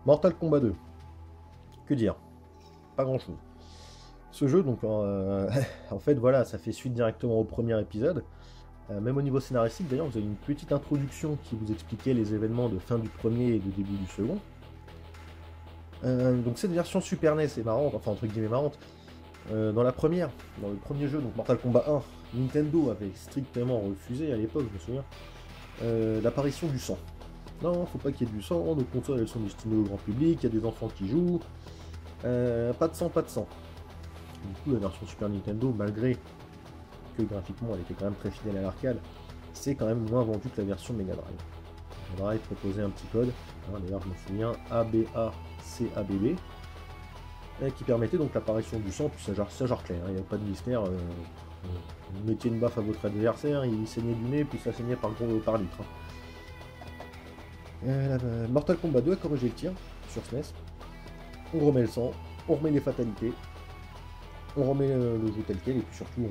Mortal Kombat 2. Que dire? Pas grand chose. Ce jeu, donc, en fait, voilà, ça fait suite directement au premier épisode. Même au niveau scénaristique, d'ailleurs, vous avez une petite introduction qui vous expliquait les événements de fin du premier et de début du second. Donc cette version Super NES est marrante, enfin entre guillemets marrante. Dans le premier jeu, donc Mortal Kombat 1, Nintendo avait strictement refusé à l'époque, je me souviens, l'apparition du sang. Non, faut pas qu'il y ait du sang, nos consoles elles sont destinées au grand public, il y a des enfants qui jouent. Pas de sang, pas de sang. Du coup, la version Super Nintendo, malgré que graphiquement elle était quand même très fidèle à l'arcade, c'est quand même moins vendu que la version Mega Drive. Mega Drive proposait un petit code, hein, d'ailleurs je me souviens, ABACABB, qui permettait donc l'apparition du sang, puis ça genre clair, il n'y a pas de mystère. Vous mettiez une baffe à votre adversaire, il saignait du nez, puis ça saignait par litre. Mortal Kombat 2 a corrigé le tir sur SNES. On remet le sang, on remet les fatalités, on remet le jeu tel quel, et puis surtout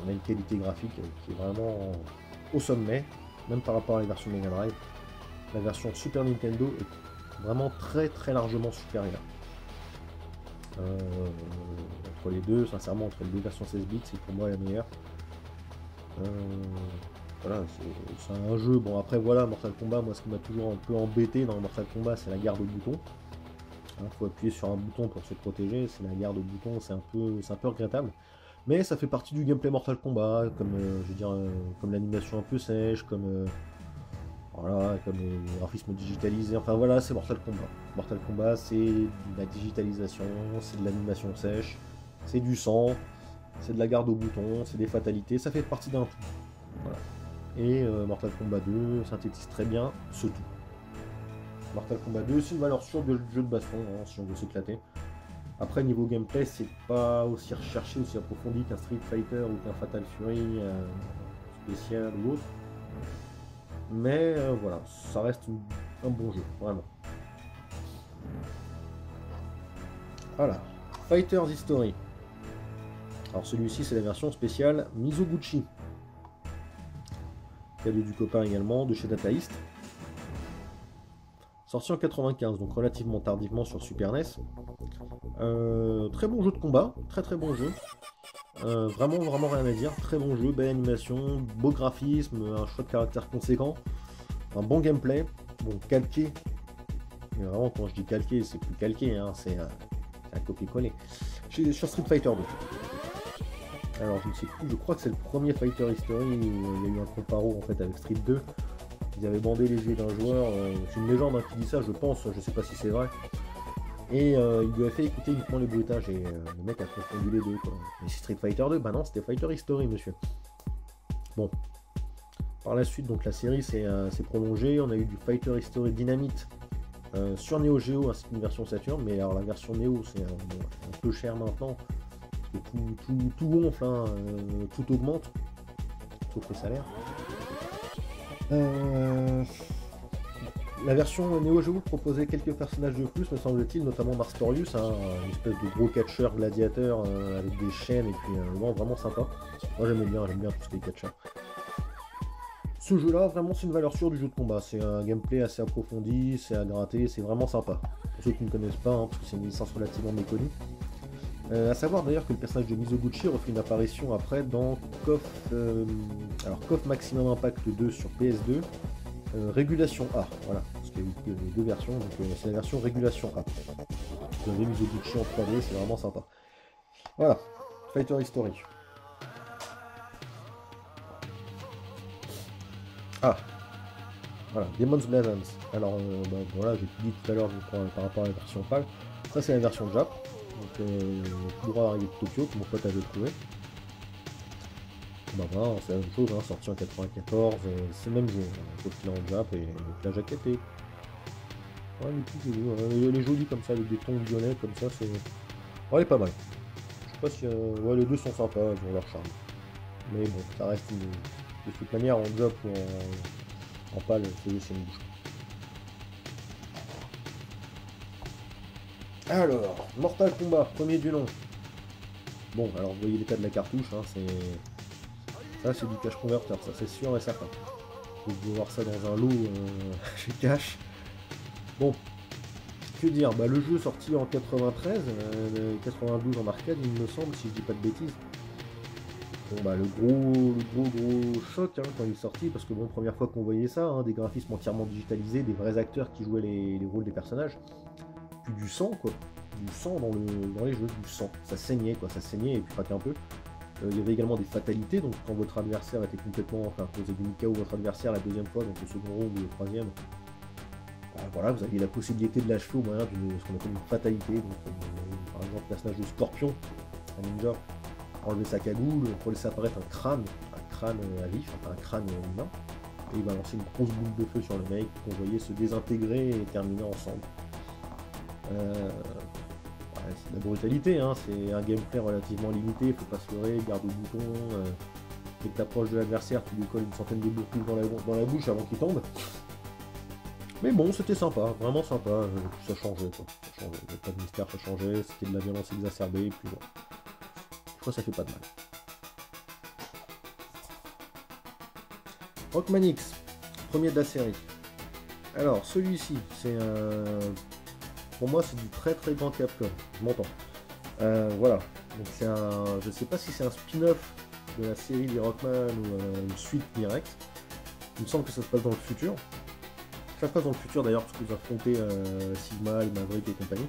on a une qualité graphique qui est vraiment au sommet, même par rapport à la version Mega Drive. La version Super Nintendo est vraiment très très largement supérieure. Entre les deux, sincèrement, entre les deux versions 16 bits, c'est pour moi la meilleure. Voilà, c'est un jeu, bon après voilà, Mortal Kombat, moi ce qui m'a toujours un peu embêté dans Mortal Kombat, c'est la garde au bouton. Il faut appuyer sur un bouton pour se protéger, c'est la garde au bouton, c'est un peu regrettable. Mais ça fait partie du gameplay Mortal Kombat, comme je veux dire, comme l'animation un peu sèche, voilà, comme les graphismes digitalisés, enfin voilà, c'est Mortal Kombat. Mortal Kombat, c'est de la digitalisation, c'est de l'animation sèche, c'est du sang, c'est de la garde au bouton, c'est des fatalités, ça fait partie d'un tout. Voilà. Et Mortal Kombat 2 synthétise très bien ce tout. Mortal Kombat 2, c'est une valeur sûre de jeu de baston, hein, si on veut s'éclater. Après, niveau gameplay, c'est pas aussi recherché, aussi approfondi qu'un Street Fighter ou qu'un Fatal Fury spécial ou autre. Mais voilà, ça reste un bon jeu, vraiment. Voilà, Fighters History. Alors celui-ci, c'est la version spéciale Mizoguchi. Cadeau du copain également, de chez Data East. Sorti en 95, donc relativement tardivement sur Super NES. Très bon jeu de combat, très bon jeu. Vraiment rien à dire, très bon jeu, belle animation, beau graphisme, un choix de caractère conséquent, un bon gameplay, bon calqué. Mais vraiment quand je dis calqué, c'est plus calqué, hein, c'est un copier-coller. Sur Street Fighter 2. Alors je ne sais plus, je crois que c'est le premier Fighter History où il y a eu un comparo en fait avec Street 2. Ils avaient bandé les yeux d'un joueur, c'est une légende hein, qui dit ça, je pense, je sais pas si c'est vrai. Et il lui a fait écouter uniquement les bruitages et le mec a confondu les deux. Quoi. Mais c'est Street Fighter 2, bah non, c'était Fighter History, monsieur. Bon. Par la suite, donc la série s'est prolongée, on a eu du Fighter History Dynamite sur Neo Geo ainsi qu'une version Saturn, mais alors la version Neo c'est un peu cher maintenant, parce que tout gonfle, hein, tout augmente, sauf les salaires. La version Neo Geo proposait quelques personnages de plus, me semble-t-il, notamment Marstorius, hein, une espèce de gros catcheur gladiateur avec des chaînes et puis vraiment sympa. Moi j'aime bien tout ce qui est catcheur. Ce jeu-là, vraiment, c'est une valeur sûre du jeu de combat. C'est un gameplay assez approfondi, c'est à gratter, c'est vraiment sympa. Pour ceux qui ne connaissent pas, hein, parce que c'est une licence relativement méconnue. A savoir d'ailleurs que le personnage de Mizoguchi refait une apparition après dans KOF Maximum Impact 2 sur PS2, Régulation A, voilà, parce qu'il y a eu deux versions, donc c'est la version Régulation A. Vous avez Mizoguchi en 3D, c'est vraiment sympa. Voilà, Fighter History. Ah, voilà, Demon's Blazons. Alors, voilà, j'ai dit tout à l'heure par rapport à la version PAL. Ça, c'est la version Jap. Donc, tout droit arrivé de Tokyo, que mon pote avait trouvé. Bah voilà, c'est la même chose, hein, sorti en 94, c'est le même jeu, sauf qu'il est en Jap, et donc la jaquette est. Ouais, elle est jolie comme ça, avec des tons violets comme ça, c'est. Ouais, elle est pas mal. Je sais pas si. Ouais, les deux sont sympas, ils ont leur charme. Mais bon, ça reste une. De toute manière, en Jap ou en PAL, c'est une bouche. Alors, Mortal Kombat, premier du nom. Bon, alors vous voyez l'état de la cartouche, hein, ça c'est du cache converter, ça c'est sûr et certain. Vous pouvez voir ça dans un lot chez Cash. Bon, que dire? Bah, le jeu sorti en 93, 92 en arcade, il me semble, si je dis pas de bêtises. Bon, bah, le gros choc hein, quand il est sorti, parce que bon, première fois qu'on voyait ça, hein, des graphismes entièrement digitalisés, des vrais acteurs qui jouaient les rôles des personnages, puis du sang, quoi. Du sang dans les jeux, du sang. Ça saignait, quoi, ça saignait et puis craquait un peu. Il y avait également des fatalités, donc quand votre adversaire était complètement, enfin, causé du KO votre adversaire la deuxième fois, donc le second round ou le troisième, voilà, vous aviez la possibilité de l'achever au moyen d'une ce qu'on appelle une fatalité. Donc, par exemple, le personnage de Scorpion, un ninja, enlever sa cagoule, pour laisser apparaître un crâne à vif, enfin un crâne humain, et il balancer une grosse boule de feu sur le mec qu'on voyait se désintégrer et terminer ensemble. C'est de la brutalité, hein, c'est un gameplay relativement limité, il faut pas se leurrer, garde le bouton, dès que t'approches de l'adversaire, tu lui colles une centaine de bourpilles dans la bouche avant qu'il tombe. Mais bon, c'était sympa, vraiment sympa, ça changeait quoi, ça changeait, pas de mystère, ça changeait, c'était de la violence exacerbée, et puis bon, je crois que ça fait pas de mal. Rockman X, premier de la série. Alors, celui-ci, c'est un... Pour moi, c'est du très très grand Capcom, je m'entends. Voilà, donc c'est un... Je sais pas si c'est un spin-off de la série des Rockman ou une suite directe. Il me semble que ça se passe dans le futur. Ça se passe dans le futur d'ailleurs, parce que vous affrontez Sigma, les Maverick et compagnie.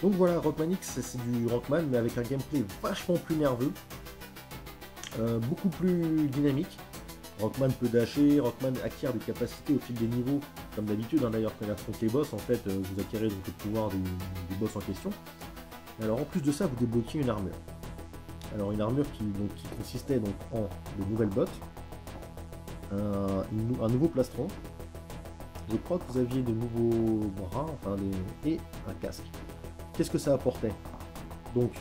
Donc voilà, Rockman X, c'est du Rockman, mais avec un gameplay vachement plus nerveux, beaucoup plus dynamique. Rockman peut dasher, Rockman acquiert des capacités au fil des niveaux, comme d'habitude, hein, d'ailleurs quand il affronte les boss, en fait, vous acquérez donc le pouvoir du boss en question. Et alors en plus de ça, vous débloquez une armure. Alors une armure qui consistait donc en de nouvelles bottes, un nouveau plastron, je crois que vous aviez de nouveaux bras, enfin et un casque. Qu'est-ce que ça apportait? Donc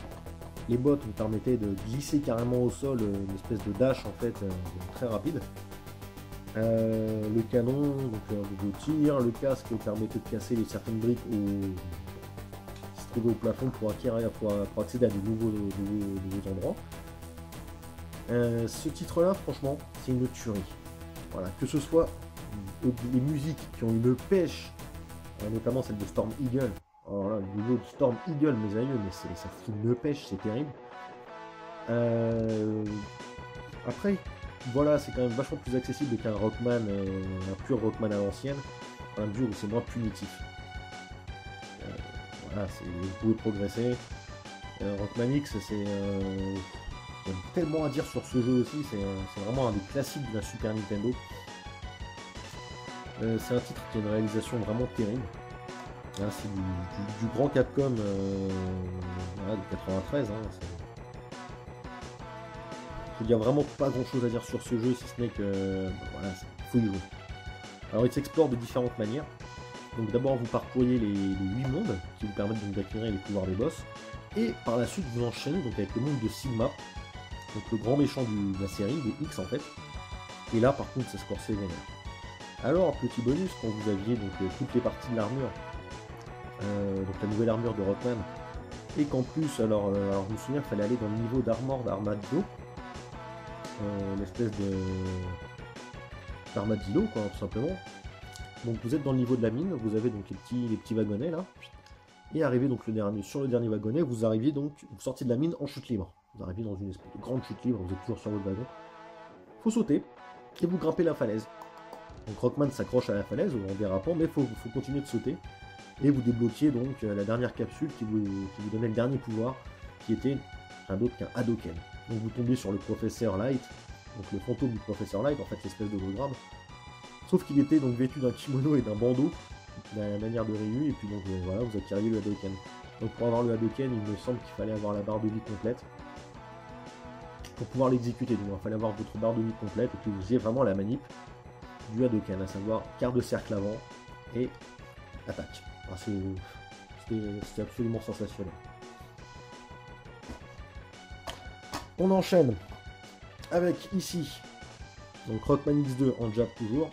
les bottes vous permettaient de glisser carrément au sol, une espèce de dash en fait très rapide. Le canon, donc de tir, le casque permettait de casser certaines briques qui se trouvaient au plafond pour accéder à de nouveaux endroits. Ce titre-là, franchement, c'est une tuerie. Voilà, que ce soit les musiques qui ont une pêche, notamment celle de Storm Eagle. Alors là, le niveau de Storm Eagle, mes aïeux, mais ça fout une pêche, c'est terrible. Après, voilà, c'est quand même vachement plus accessible qu'un Rockman, un pur Rockman à l'ancienne, dans la mesure où c'est moins punitif. Voilà, vous pouvez progresser. Rockman X, c'est tellement à dire sur ce jeu aussi, c'est vraiment un des classiques de la Super Nintendo. C'est un titre qui a une réalisation vraiment terrible. C'est du grand Capcom voilà, de 93. Il n'y a vraiment pas grand chose à dire sur ce jeu, si ce n'est que voilà, faut y jouer. Alors il s'explore de différentes manières. Donc d'abord vous parcourez les 8 mondes qui vous permettent d'acquérir les pouvoirs des boss. Et par la suite vous enchaînez donc avec le monde de Sigma, donc le grand méchant de la série, de X en fait. Et là par contre ça se corsait vénère. Alors petit bonus, quand vous aviez donc toutes les parties de l'armure, donc la nouvelle armure de Rockman, et qu'en plus, alors je me souviens qu'il fallait aller dans le niveau d'Armadillo, l'espèce d'armadillo quoi, tout simplement. Donc vous êtes dans le niveau de la mine, vous avez donc les petits wagonnets là, et arrivez donc sur le dernier wagonnet, vous sortez de la mine en chute libre. Vous arrivez dans une espèce de grande chute libre, vous êtes toujours sur votre wagon. Faut sauter, et vous grimpez la falaise. Donc Rockman s'accroche à la falaise en dérapant, mais faut continuer de sauter. Et vous débloquiez donc la dernière capsule qui vous donnait le dernier pouvoir, qui était rien d'autre qu'un Hadoken. Donc vous tombez sur le professeur Light, donc le fantôme du professeur Light, en fait l'espèce d'hologramme. Sauf qu'il était donc vêtu d'un kimono et d'un bandeau, de la manière de Ryu, et puis donc voilà, vous acquériez le Hadoken. Donc pour avoir le Hadoken, il me semble qu'il fallait avoir la barre de vie complète. Pour pouvoir l'exécuter, du moins, il fallait avoir votre barre de vie complète, et que vous ayez vraiment la manip du Hadoken, à savoir quart de cercle avant et attaque. C'était absolument sensationnel. On enchaîne avec ici donc Rockman X2 en jab toujours.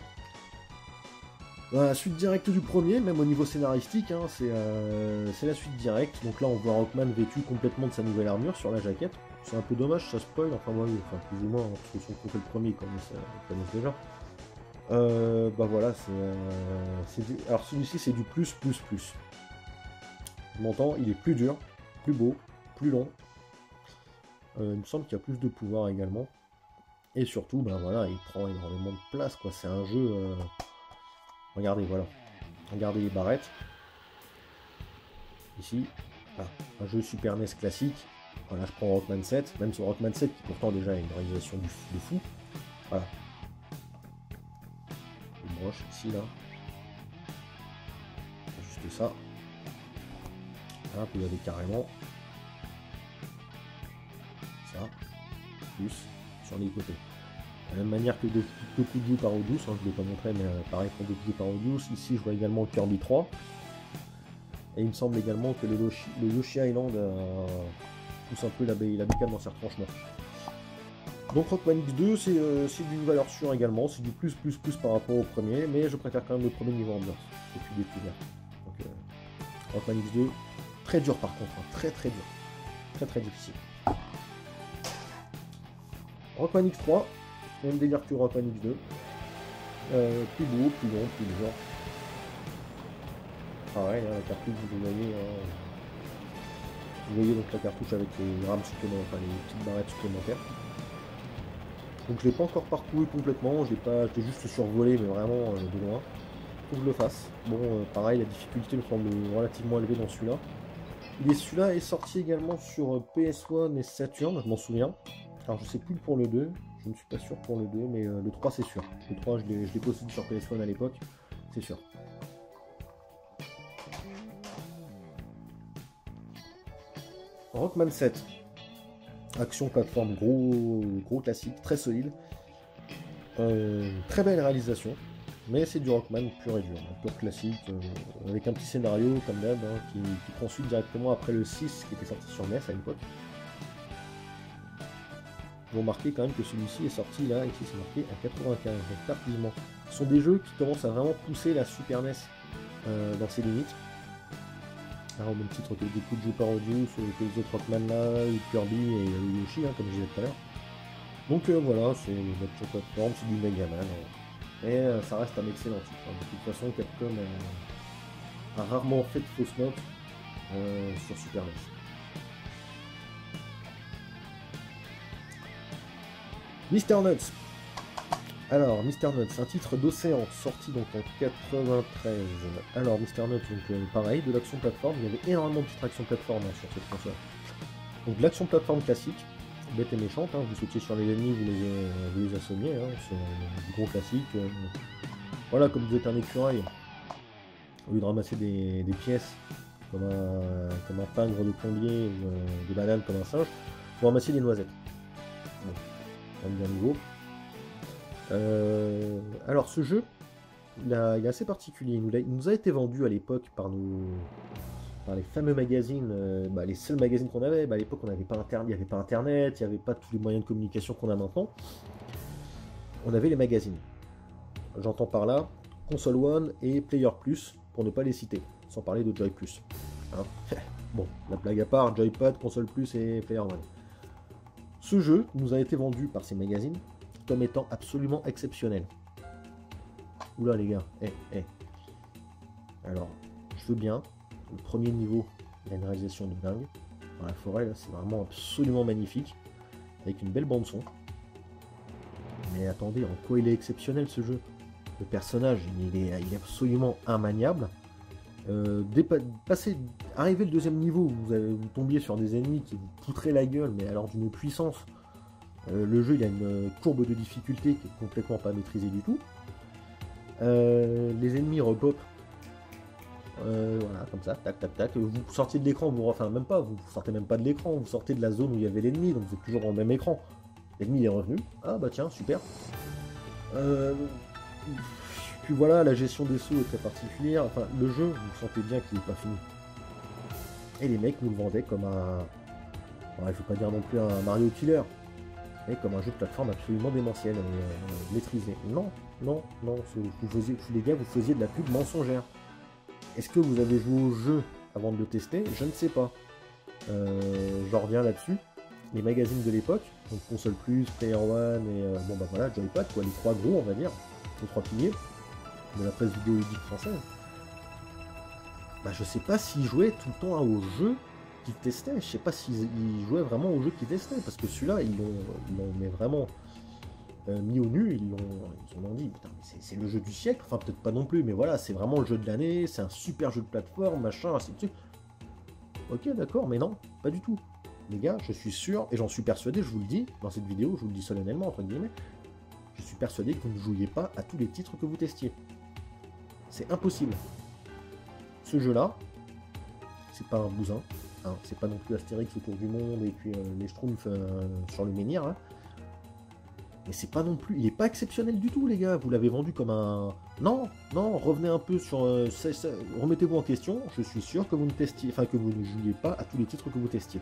La suite directe du premier, même au niveau scénaristique, hein, c'est la suite directe. Donc là on voit Rockman vêtu complètement de sa nouvelle armure sur la jaquette. C'est un peu dommage, ça spoil, enfin moi, plus ou moins, hein, parce que ceux qui ont fait le premier ils connaissent déjà. Bah voilà, alors celui-ci c'est du plus. m'entends, il est plus dur, plus beau, plus long. Il me semble qu'il y a plus de pouvoir également. Et surtout, ben voilà, il prend énormément de place, quoi. C'est un jeu... Regardez, voilà. Regardez les barrettes. Ici, voilà. Un jeu Super NES classique. Voilà, je prends Rockman 7, même sur Rockman 7 qui pourtant déjà a une réalisation de fou. Voilà. Une broche ici, là. Juste ça. Là, vous avez carrément ça. Plus sur les côtés. De la même manière que Dokuju Parodius, hein, je ne l'ai pas montré, mais pareil pour Dokuju Parodius. Ici, je vois également Kirby 3. Et il me semble également que le Yoshi Island pousse un peu la bécane dans ses retranchements. Donc Rockman X2, c'est d'une valeur sûre également, c'est du plus par rapport au premier, mais je préfère quand même le premier niveau ambiance, depuis découvert. Donc Rockman X2, très dur par contre, hein, très dur, très difficile. Rockman X3, même délire que Rockman X2, plus beau, plus long, plus dur. Pareil, hein, la cartouche, vous voyez donc la cartouche avec les rames supplémentaires, enfin les petites barrettes supplémentaires. Donc je l'ai pas encore parcouru complètement, je l'ai juste survolé, mais vraiment de loin. Faut que je le fasse. Bon, pareil, la difficulté me semble relativement élevée dans celui-là. Celui-là est sorti également sur PS1 et Saturn, je m'en souviens. Alors je sais plus pour le 2, je ne suis pas sûr pour le 2, mais le 3 c'est sûr. Le 3 je l'ai possédé sur PS1 à l'époque, c'est sûr. Rockman 7. Action plateforme, gros classique, très solide. Très belle réalisation, mais c'est du Rockman pur et dur, pur classique, avec un petit scénario comme d'hab, hein, qui prend suite directement après le 6 qui était sorti sur NES à l'époque. Vous remarquez quand même que celui-ci est sorti là, ici c'est marqué à 95, donc tardivement. Ce sont des jeux qui commencent à vraiment pousser la Super NES dans ses limites. Alors, au même titre que Dokuju Parodius, que les autres Rockman là, Kirby et Yoshi, hein, comme je disais tout à l'heure. Donc voilà, c'est une action plateforme, c'est du Megaman. Et ça reste un excellent titre. Hein. De toute façon, Capcom a rarement fait de fausses notes sur Super NES. Mr. Nuts. Alors, Mr. Nuts, un titre d'Océan, sorti donc en 93. Alors, Mr. Nuts, donc pareil, de l'action plateforme. Il y avait énormément de titres action plateforme hein, sur cette console. Donc, de l'action plateforme classique, bête et méchante, hein, vous sautiez sur les ennemis, vous les assommiez, hein, c'est du gros classique. Voilà, comme vous êtes un écureuil, au lieu de ramasser des pièces, comme un pingre de plombier ou des bananes comme un singe, vous ramassez des noisettes. Bon, un bien nouveau. Alors ce jeu, il est assez particulier. Il nous a été vendu à l'époque par les fameux magazines, les seuls magazines qu'on avait. À l'époque, il n'y avait pas internet, il n'y avait pas tous les moyens de communication qu'on a maintenant. On avait les magazines. J'entends par là Console One et Player Plus, pour ne pas les citer, sans parler de Joy Plus. Hein. Bon, la blague à part, Joypad, Console Plus et Player One. Ce jeu nous a été vendu par ces magazines comme étant absolument exceptionnel. Oula les gars, Alors, je veux bien, le premier niveau, il y a une réalisation de dingue. Dans la forêt, là, c'est vraiment absolument magnifique, avec une belle bande son. Mais attendez, en quoi il est exceptionnel ce jeu? Le personnage, il est absolument immaniable. Arrivé le deuxième niveau, vous tombiez sur des ennemis qui vous poutraient la gueule, mais alors d'une puissance. Le jeu il a une courbe de difficulté qui est complètement pas maîtrisée du tout. Les ennemis repop. Voilà, comme ça, tac tac tac. Vous sortiez de l'écran, vous sortez même pas de l'écran, vous sortez de la zone où il y avait l'ennemi, donc vous êtes toujours dans le même écran. L'ennemi est revenu. Ah bah tiens, super. Puis voilà, la gestion des sauts est très particulière. Enfin, le jeu, vous sentez bien qu'il n'est pas fini. Et les mecs nous le vendaient comme un... il ne faut pas dire non plus un Mario Killer, mais comme un jeu de plateforme absolument démentiel, maîtrisé. Non, les gars, vous faisiez de la pub mensongère. Est-ce que vous avez joué au jeu avant de le tester? Je ne sais pas. J'en reviens là-dessus. Les magazines de l'époque, donc Console Plus, Player One et Joypad, quoi, les trois gros, on va dire, les trois piliers de la presse vidéoludique française. bah, je sais pas s'ils jouaient tout le temps au jeu qu'ils testaient. Je sais pas s'ils jouaient vraiment au jeu qu'ils testaient. Parce que celui-là, ils l'ont mais vraiment mis au nu. Ils ont dit, putain, mais c'est le jeu du siècle. Enfin, peut-être pas non plus, mais voilà, c'est vraiment le jeu de l'année. C'est un super jeu de plateforme, machin, ainsi de suite. Ok, d'accord, mais non, pas du tout. Les gars, je suis sûr, et j'en suis persuadé, je vous le dis, dans cette vidéo, je vous le dis solennellement, entre guillemets, je suis persuadé que vous ne jouiez pas à tous les titres que vous testiez. C'est impossible. Ce jeu-là, c'est pas un bousin, hein, c'est pas non plus Astérix autour du monde, et puis les Schtroumpfs sur le menhir, hein. Mais c'est pas non plus, il est pas exceptionnel du tout, les gars, vous l'avez vendu comme un... Non, non, revenez un peu sur... remettez-vous en question, je suis sûr que vous ne testiez, enfin que vous ne jouiez pas à tous les titres que vous testiez.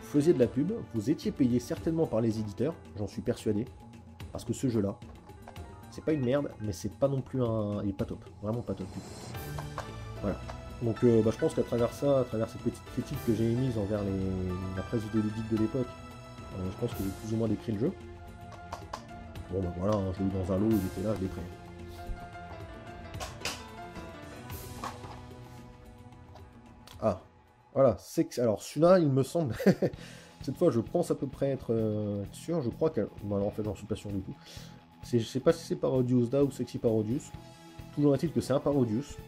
Vous faisiez de la pub, vous étiez payé certainement par les éditeurs, j'en suis persuadé, parce que ce jeu-là, c'est pas une merde, mais c'est pas non plus un... il est pas top, vraiment pas top du tout. Voilà. Donc bah, je pense qu'à travers ça, à travers cette petite critique que j'ai émise envers la presse vidéoludique de l'époque, je pense que j'ai plus ou moins décrit le jeu. Bon bah voilà, hein, je l'ai eu dans un lot, il était là, je l'ai pris. Ah, voilà, c'est que... Alors celui-là, il me semble... Cette fois, je pense à peu près être sûr, je crois que... Bon alors en fait, j'en suis pas sûr du tout. Je sais pas si c'est Parodius Da ou Sexy Parodius. Toujours est-il que c'est un Parodius.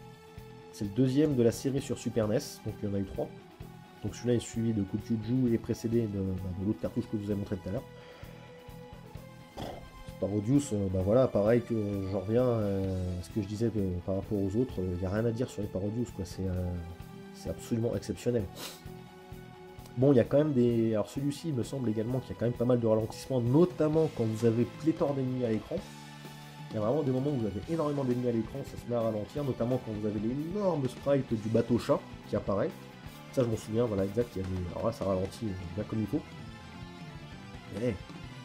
C'est le deuxième de la série sur Super NES, donc il y en a eu 3. Donc celui-là est suivi de Kokyuju et précédé de l'autre cartouche que je vous ai montré tout à l'heure. Parodius, bah voilà, pareil que j'en reviens à ce que je disais par rapport aux autres, il n'y a rien à dire sur les Parodius, quoi, c'est absolument exceptionnel. Bon, il y a quand même des... Alors celui-ci, il me semble également qu'il y a quand même pas mal de ralentissements, notamment quand vous avez pléthore d'ennemis à l'écran. Il y a vraiment des moments où vous avez énormément d'ennemis à l'écran, ça se met à ralentir, notamment quand vous avez l'énorme sprite du bateau chat qui apparaît. Ça, je m'en souviens, voilà, exact, il y a des... Alors là, ça ralentit bien comme il faut. Mais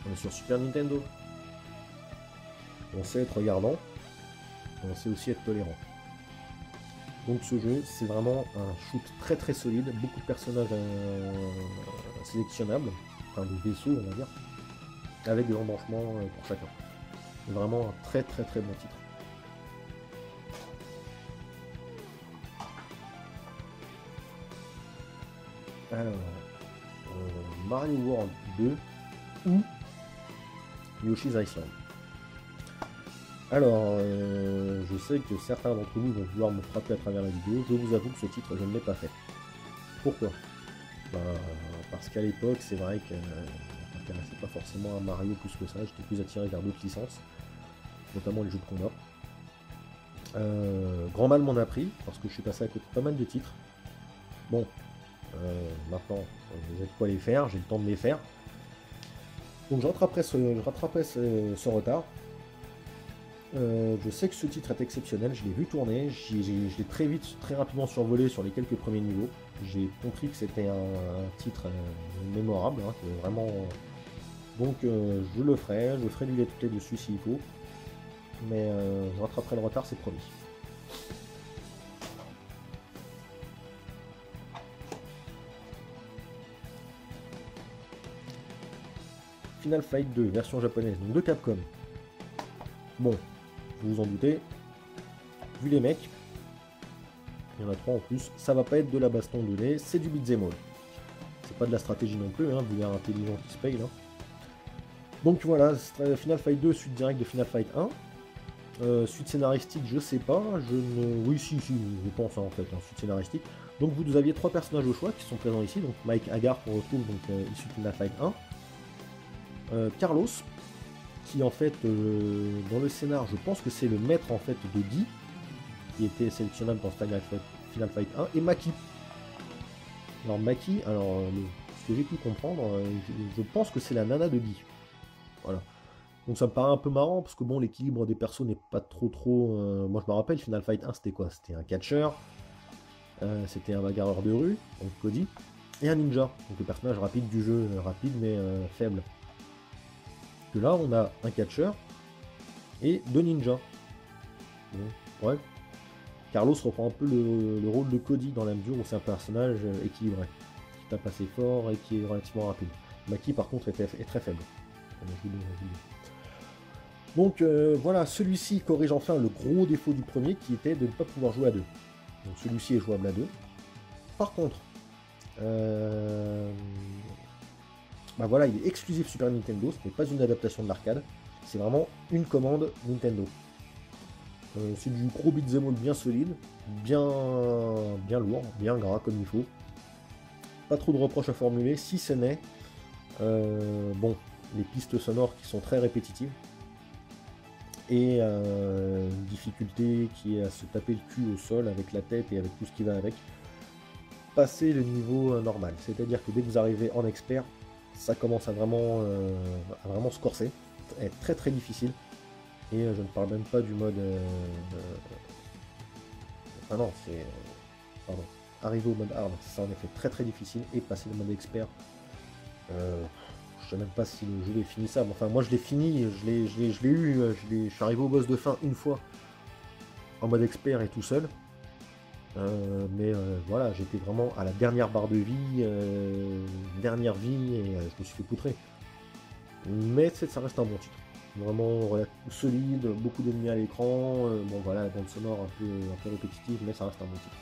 on est sur Super Nintendo. On sait être regardant, on sait aussi être tolérant. Donc ce jeu, c'est vraiment un shoot très très solide, beaucoup de personnages sélectionnables, enfin des vaisseaux on va dire, avec des embranchements pour chacun. C'est vraiment un très très très bon titre. Alors, Mario World 2 ou Yoshi's Island. Alors, je sais que certains d'entre vous vont vouloir me frapper à travers la vidéo, je vous avoue que ce titre, je ne l'ai pas fait. Pourquoi? Bah, parce qu'à l'époque, c'est vrai que je m'intéressais pas forcément à Mario plus que ça, j'étais plus attiré vers d'autres licences, notamment les jeux de combat. Grand mal m'en a pris, parce que je suis passé à côté de pas mal de titres. Bon, maintenant, j'ai de quoi les faire, j'ai le temps de les faire. Donc je rattraperai ce retard. Je sais que ce titre est exceptionnel, je l'ai vu tourner, je l'ai très rapidement survolé sur les quelques premiers niveaux. J'ai compris que c'était un titre mémorable, hein, vraiment. Donc je le ferai du let's play dessus s'il faut. Mais je rattraperai le retard, c'est promis. Final Fight 2, version japonaise, donc de Capcom. Bon, vous vous en doutez, vu les mecs, il y en a 3 en plus, ça va pas être de la baston de lait, c'est du beat'em all. C'est pas de la stratégie non plus, hein, vu l'air intelligent qui se paye là. Donc voilà, Final Fight 2, suite directe de Final Fight 1. Suite scénaristique, je sais pas, Oui, si, je pense hein, en fait, hein, suite scénaristique. Donc vous aviez 3 personnages au choix qui sont présents ici, donc Mike Hagar qu'on retrouve donc issu de Final Fight 1. Carlos, qui en fait, dans le scénar, je pense que c'est le maître en fait de Guy, qui était sélectionnable dans Final Fight 1, et Maki. Alors Maki, ce que j'ai pu comprendre, je pense que c'est la nana de Guy. Voilà. Donc ça me paraît un peu marrant, parce que bon, l'équilibre des persos n'est pas trop... Moi je me rappelle, Final Fight 1 c'était quoi? C'était un catcheur, c'était un bagarreur de rue, donc Cody, et un ninja, donc le personnage rapide du jeu, rapide mais faible. Que là on a un catcheur et 2 ninjas. Bon, ouais. Carlos reprend un peu le rôle de Cody dans la mesure où c'est un personnage équilibré, qui tape assez fort et qui est relativement rapide. Maki par contre est très faible. Donc voilà, celui-ci corrige enfin le gros défaut du premier qui était de ne pas pouvoir jouer à deux. Donc celui-ci est jouable à deux. Par contre, bah voilà, il est exclusif Super Nintendo, ce n'est pas une adaptation de l'arcade, c'est vraiment une commande Nintendo. C'est du gros beat'em all bien solide, bien lourd, bien gras comme il faut. Pas trop de reproches à formuler, si ce n'est bon, les pistes sonores qui sont très répétitives et une difficulté qui est à se taper le cul au sol avec la tête et avec tout ce qui va avec. Passer le niveau normal, c'est-à-dire que dès que vous arrivez en expert, ça commence à vraiment se corser, être très très difficile. Et je ne parle même pas du mode. Ah non, c'est. Pardon. Arriver au mode hard, c'est en effet très très difficile. Et passer le mode expert. Je sais même pas si le jeu est fini ça. Mais enfin, moi je l'ai fini, je l'ai eu. Je suis arrivé au boss de fin une fois. En mode expert et tout seul. Mais voilà, j'étais vraiment à la dernière barre de vie. Dernière vie. Et je me suis fait poutrer. Mais ça reste un bon titre. Vraiment solide, beaucoup d'ennemis à l'écran, bon voilà, la bande sonore un peu répétitive, mais ça reste un bon titre.